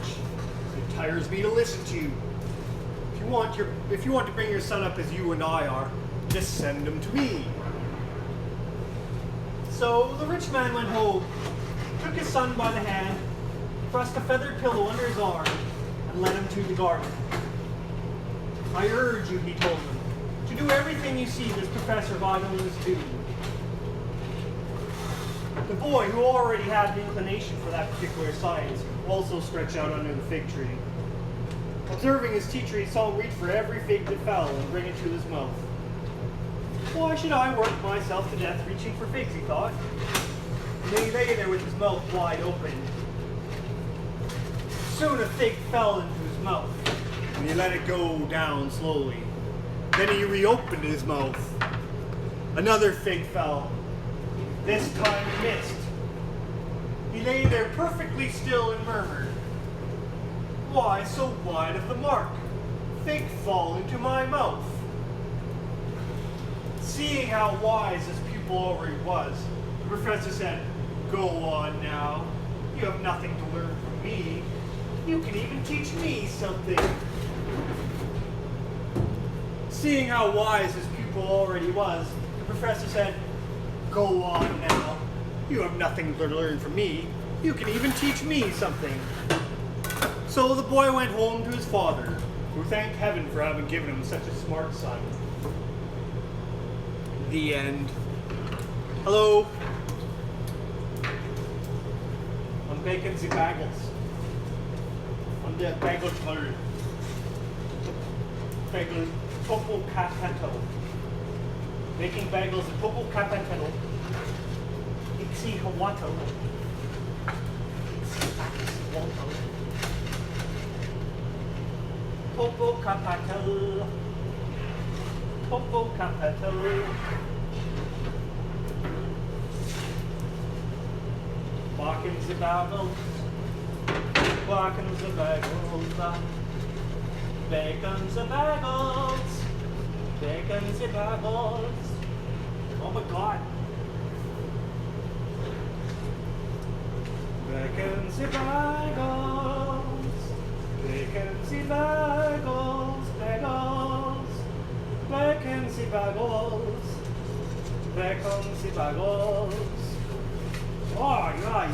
It tires me to listen to you. If you want to bring your son up as you and I are, just send him to me. So the rich man went home, took his son by the hand, thrust a feathered pillow under his arm, and led him to the garden. I urge you, he told him, to do everything you see this Professor Bagel do. The boy, who already had an inclination for that particular science, also stretched out under the fig tree. Observing his teacher, he saw him reach for every fig that fell and bring it to his mouth. Why should I work myself to death reaching for figs, he thought. And then he lay there with his mouth wide open. Soon a fig fell into his mouth, and he let it go down slowly. Then he reopened his mouth. Another fig fell. This time he missed. He lay there perfectly still and murmured, "Why so wide of the mark? Fig fall into my mouth." Seeing how wise his pupil already was, the professor said, "Go on now. You have nothing to learn from me. You can even teach me something." Seeing how wise his pupil already was, the professor said, "Go on now. You have nothing to learn from me. You can even teach me something." So the boy went home to his father, who thanked heaven for having given him such a smart son. The end. Hello. I'm baking the bagels. I'm the bagel turd. Bagel Popocatépetl. Making bagels at Popocatépetl. Ixi-Hawato. Popocatépetl. Popocatépetl. Walking the bagels. Walking the bagels. Bacon the bagels. Bacon the bagels. Oh my God. Bacon the bagels. Bacon the bagels. Bagels. Bacon the bagels. Bacon the bagels. Oh, yay.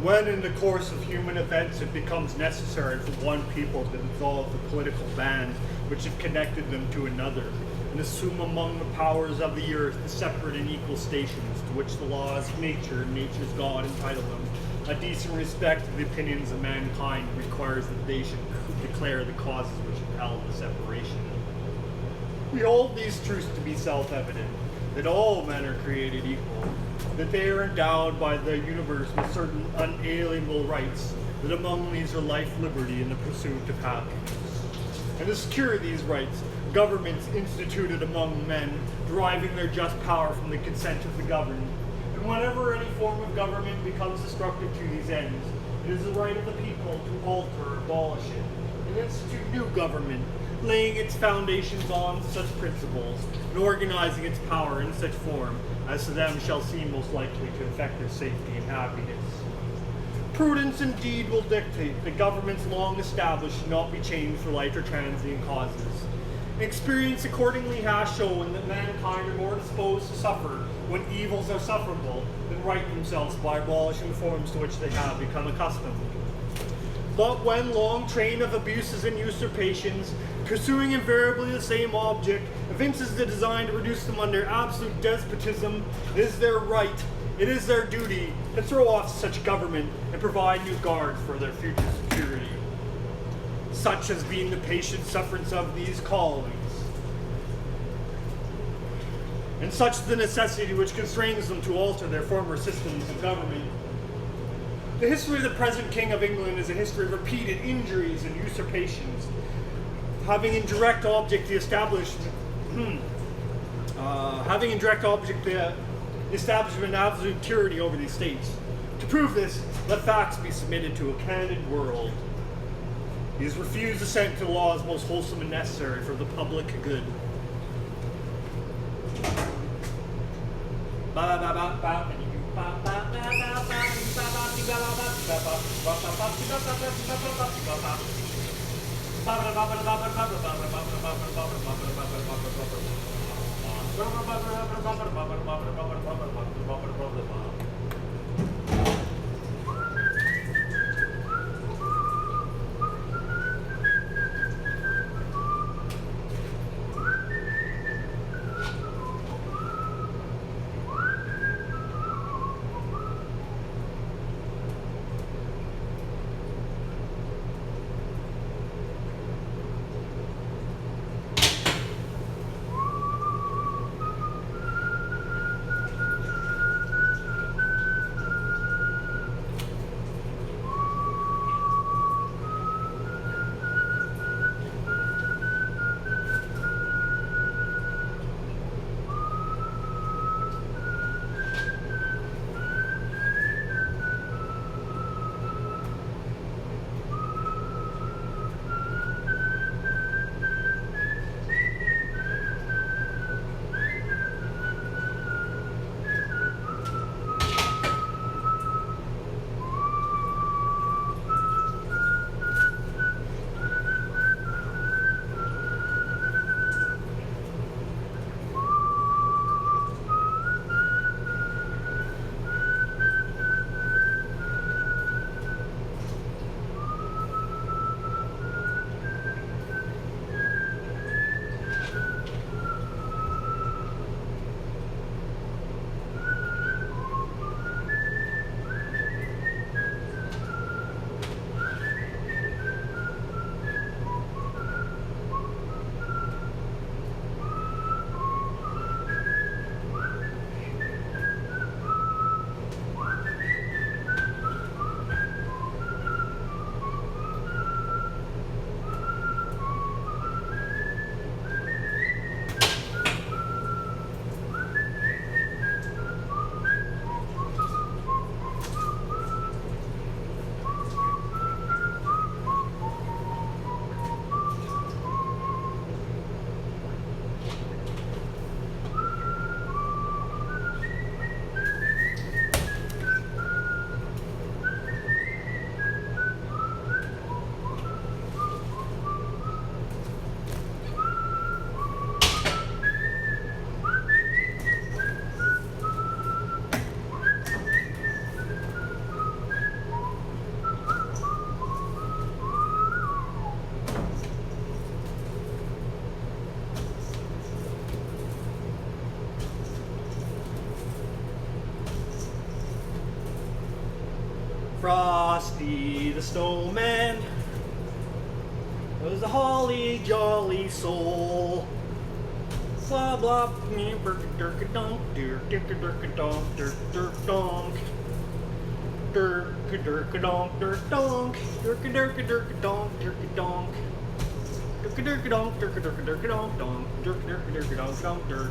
When in the course of human events it becomes necessary for one people to dissolve the political bands which have connected them to another, and assume among the powers of the earth the separate and equal stations to which the laws of nature and nature's God entitle them. A decent respect to the opinions of mankind requires that they should declare the causes which impel the separation. We hold these truths to be self-evident, that all men are created equal, that they are endowed by the universe with certain unalienable rights, that among these are life, liberty, and the pursuit of happiness. And to secure these rights, governments instituted among men, deriving their just power from the consent of the governed. And whenever any form of government becomes destructive to these ends, it is the right of the people to alter or abolish it, and institute new government, laying its foundations on such principles, and organizing its power in such form as to them shall seem most likely to effect their safety and happiness. Prudence indeed will dictate that governments long established should not be changed for light or transient causes. Experience accordingly has shown that mankind are more disposed to suffer when evils are sufferable than right themselves by abolishing the forms to which they have become accustomed. But when long train of abuses and usurpations, pursuing invariably the same object, evinces the design to reduce them under absolute despotism, it is their right, it is their duty to throw off such government and provide new guards for their future security. Such has been the patient sufferance of these colonies, and such the necessity which constrains them to alter their former systems of government. The history of the present King of England is a history of repeated injuries and usurpations, having in direct object the establishment of absolute tyranny over these states. To prove this, let facts be submitted to a candid world. He has refused assent to laws most wholesome and necessary for the public good. Frosty the Snowman was a holly jolly soul. Blah blah, dirk donk, dirk donk, dirk donk, dirk donk, dirk donk, dirk donk, dirk donk, dirk donk, dirk donk, donk, dirk donk, donk, dirk.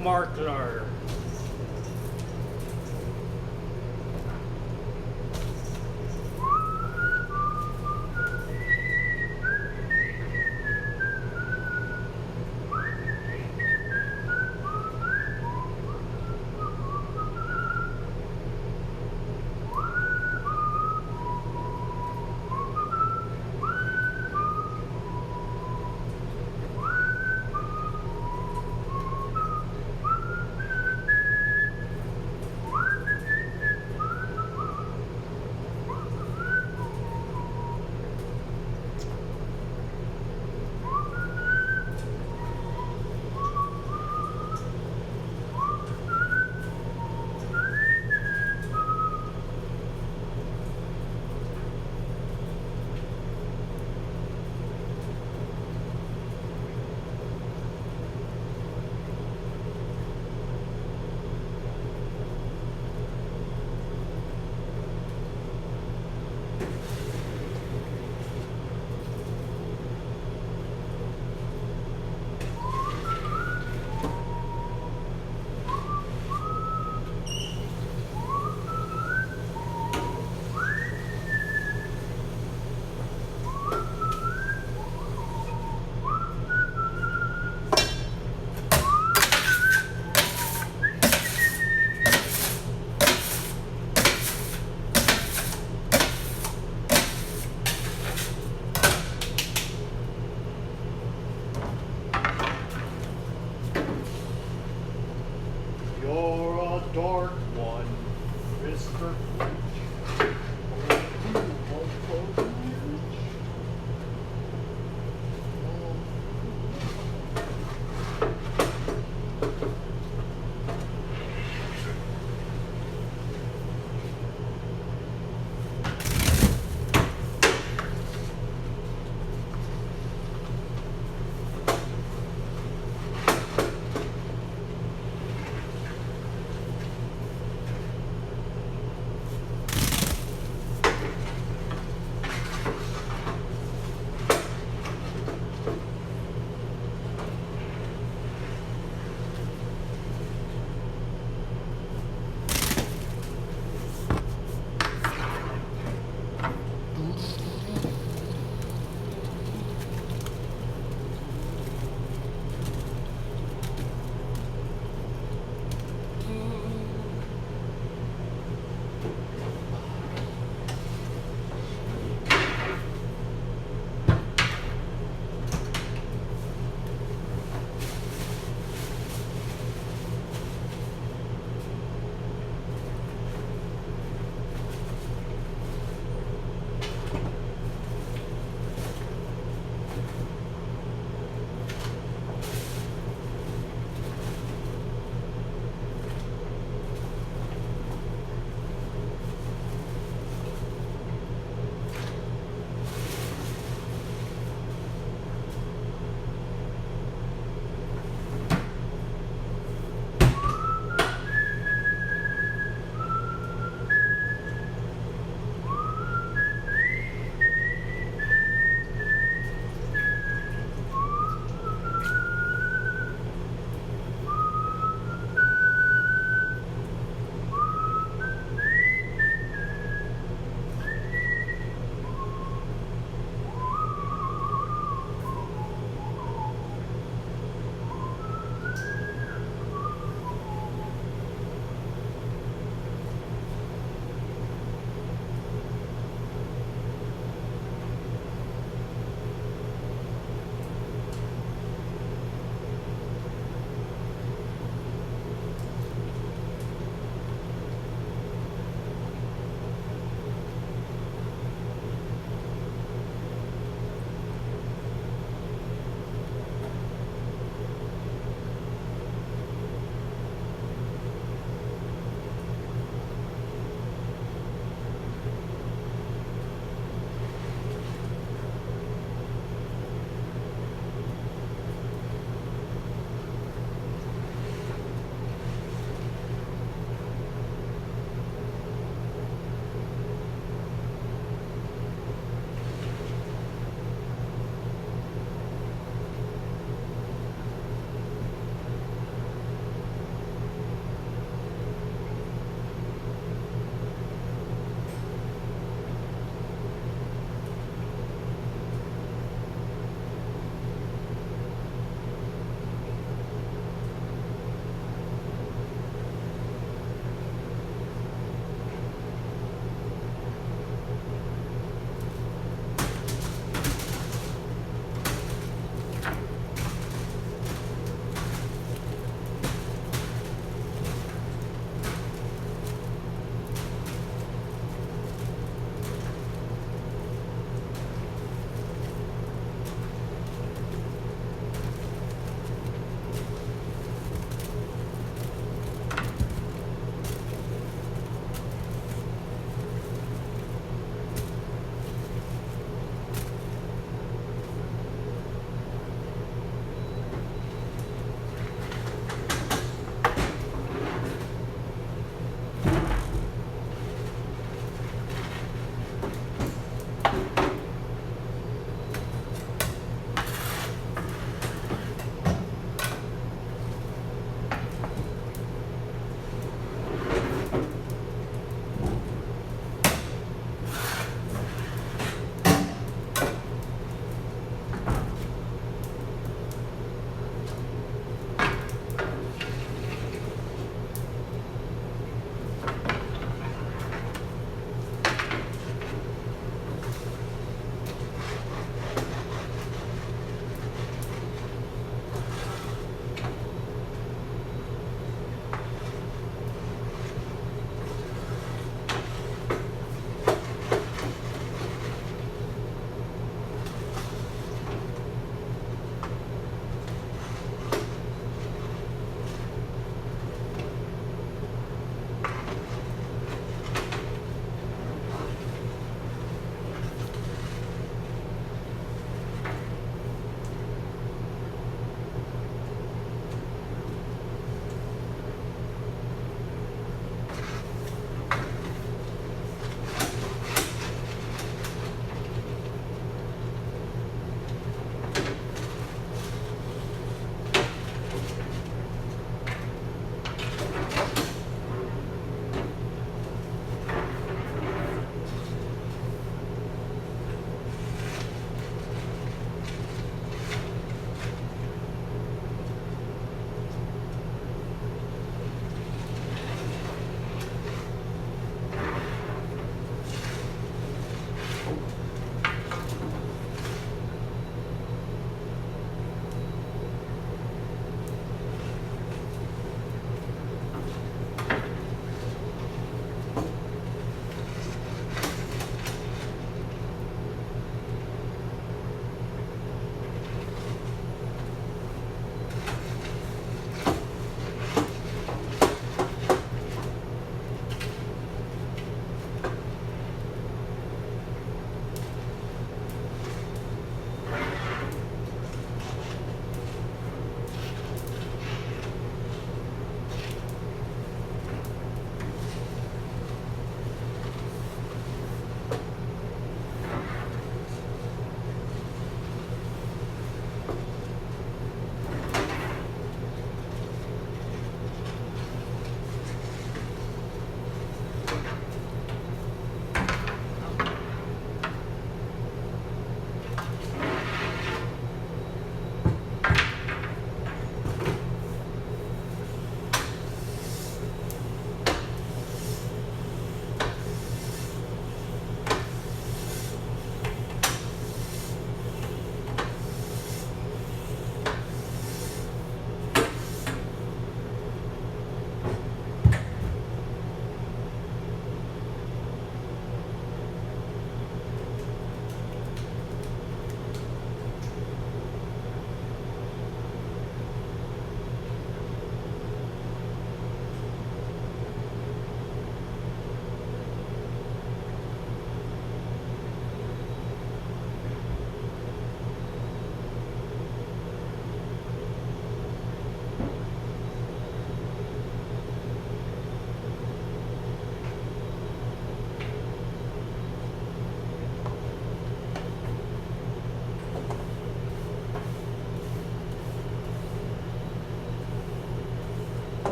Markler. You're a dark one, Mr. Flint.